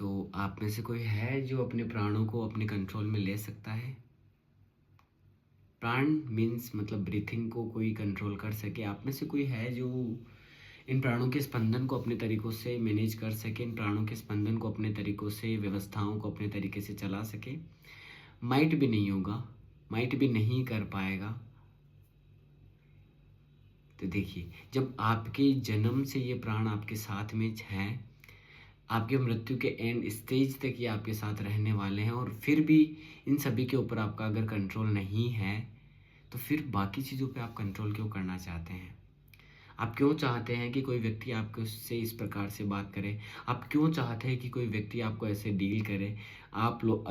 तो आप में से कोई है जो अपने प्राणों को अपने कंट्रोल में ले सकता है? प्राण मीन्स मतलब ब्रीथिंग को कोई कंट्रोल कर सके। आप में से कोई है जो इन प्राणों के स्पंदन को अपने तरीकों से मैनेज कर सके, इन प्राणों के स्पंदन को अपने तरीकों से, व्यवस्थाओं को अपने तरीके से चला सके? माइट भी नहीं होगा, माइट भी नहीं कर पाएगा। तो देखिए, जब आपके जन्म से ये प्राण आपके साथ में हैं, आपके मृत्यु के एंड स्टेज तक ये आपके साथ रहने वाले हैं, और फिर भी इन सभी के ऊपर आपका अगर कंट्रोल नहीं है, तो फिर बाकी चीज़ों पे आप कंट्रोल क्यों करना चाहते हैं? आप क्यों चाहते हैं कि कोई व्यक्ति आपको उससे इस प्रकार से बात करे? आप क्यों चाहते हैं कि कोई व्यक्ति आपको ऐसे डील करे?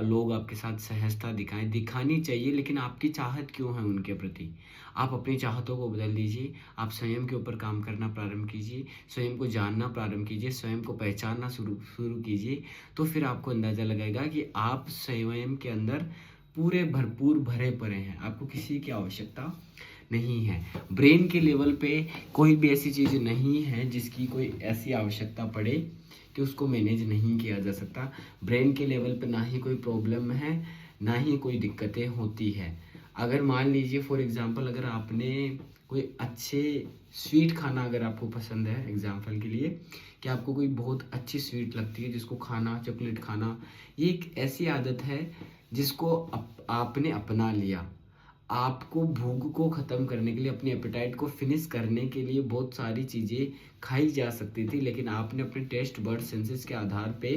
लोग आपके साथ सहजता दिखाएं, दिखानी चाहिए, लेकिन आपकी चाहत क्यों है उनके प्रति? आप अपनी चाहतों को बदल दीजिए, आप स्वयं के ऊपर काम करना प्रारंभ कीजिए, स्वयं को जानना प्रारंभ कीजिए, स्वयं को पहचानना शुरू शुरू कीजिए। तो फिर आपको अंदाज़ा लगेगा कि आप स्वयं के अंदर पूरे भरपूर भरे पड़े हैं, आपको किसी की आवश्यकता नहीं है। ब्रेन के लेवल पे कोई भी ऐसी चीज़ नहीं है जिसकी कोई ऐसी आवश्यकता पड़े कि उसको मैनेज नहीं किया जा सकता। ब्रेन के लेवल पे ना ही कोई प्रॉब्लम है, ना ही कोई दिक्कतें होती है। अगर मान लीजिए फॉर एग्जांपल, अगर आपने कोई अच्छे स्वीट खाना अगर आपको पसंद है, एग्जांपल के लिए कि आपको कोई बहुत अच्छी स्वीट लगती है जिसको खाना, चॉकलेट खाना, ये एक ऐसी आदत है जिसको आपने अपना लिया। आपको भूख को ख़त्म करने के लिए, अपने एपेटाइट को फिनिश करने के लिए बहुत सारी चीज़ें खाई जा सकती थी, लेकिन आपने अपने टेस्ट बर्ड सेंसेस के आधार पे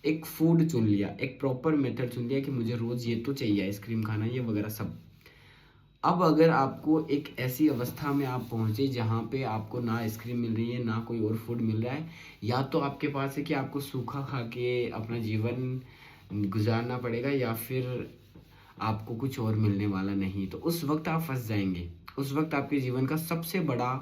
एक फूड चुन लिया, एक प्रॉपर मेथड चुन लिया कि मुझे रोज़ ये तो चाहिए, आइसक्रीम खाना, ये वगैरह सब। अब अगर आपको एक ऐसी अवस्था में आप पहुँचे जहाँ पे आपको ना आइसक्रीम मिल रही है, ना कोई और फूड मिल रहा है, या तो आपके पास है कि आपको सूखा खा के अपना जीवन गुजारना पड़ेगा, या फिर आपको कुछ और मिलने वाला नहीं, तो उस वक्त आप फंस जाएंगे। उस वक्त आपके जीवन का सबसे बड़ा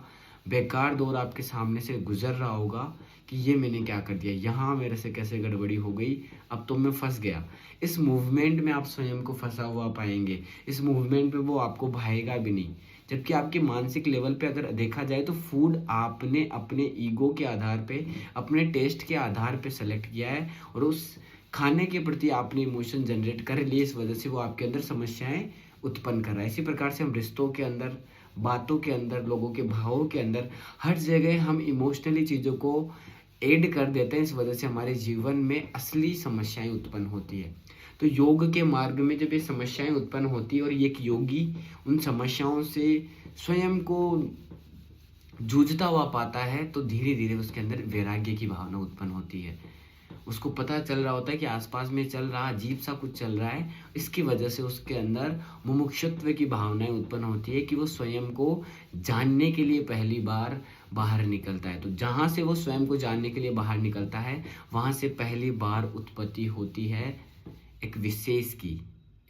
बेकार दौर आपके सामने से गुजर रहा होगा कि ये मैंने क्या कर दिया, यहाँ मेरे से कैसे गड़बड़ी हो गई, अब तो मैं फंस गया। इस मूवमेंट में आप स्वयं को फंसा हुआ पाएंगे, इस मूवमेंट में वो आपको भाएगा भी नहीं। जबकि आपके मानसिक लेवल पे अगर देखा जाए तो फूड आपने अपने ईगो के आधार पे, अपने टेस्ट के आधार पे सेलेक्ट किया है, और उस खाने के प्रति आपने इमोशन जनरेट कर लिए, इस वजह से वो आपके अंदर समस्याएं उत्पन्न कर रहा है। इसी प्रकार से हम रिश्तों के अंदर, बातों के अंदर, लोगों के भावों के अंदर, हर जगह हम इमोशनली चीज़ों को ऐड कर देते हैं। इस वजह से हमारे जीवन में असली समस्याएं उत्पन्न होती है। तो योग के मार्ग में जब ये समस्याएं उत्पन्न होती है और एक योगी उन समस्याओं से स्वयं को जूझता हुआ पाता है, तो धीरे धीरे उसके अंदर वैराग्य की भावना उत्पन्न होती है। उसको पता चल रहा होता है कि आसपास में चल रहा अजीब सा कुछ चल रहा है, इसकी वजह से उसके अंदर मुमुक्षुत्व की भावनाएं उत्पन्न होती है कि वो स्वयं को जानने के लिए पहली बार बाहर निकलता है। तो जहाँ से वो स्वयं को जानने के लिए बाहर निकलता है, वहाँ से पहली बार उत्पत्ति होती है एक विशेष की,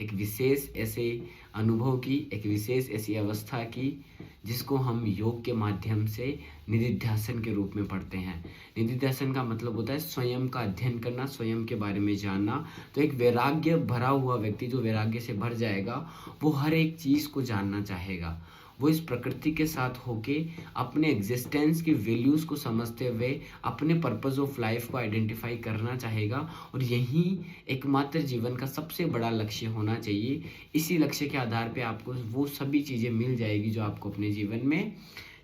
एक विशेष ऐसे अनुभव की, एक विशेष ऐसी अवस्था की, जिसको हम योग के माध्यम से निधिध्यासन के रूप में पढ़ते हैं। निधिध्यासन का मतलब होता है स्वयं का अध्ययन करना, स्वयं के बारे में जानना। तो एक वैराग्य भरा हुआ व्यक्ति, जो वैराग्य से भर जाएगा, वो हर एक चीज़ को जानना चाहेगा। वो इस प्रकृति के साथ होके अपने एग्जिस्टेंस की वैल्यूज़ को समझते हुए अपने पर्पस ऑफ लाइफ को आइडेंटिफाई करना चाहेगा, और यही एकमात्र जीवन का सबसे बड़ा लक्ष्य होना चाहिए। इसी लक्ष्य के आधार पे आपको वो सभी चीज़ें मिल जाएगी जो आपको अपने जीवन में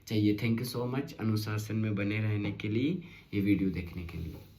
चाहिए। थैंक यू सो मच अनुशासन में बने रहने के लिए, ये वीडियो देखने के लिए।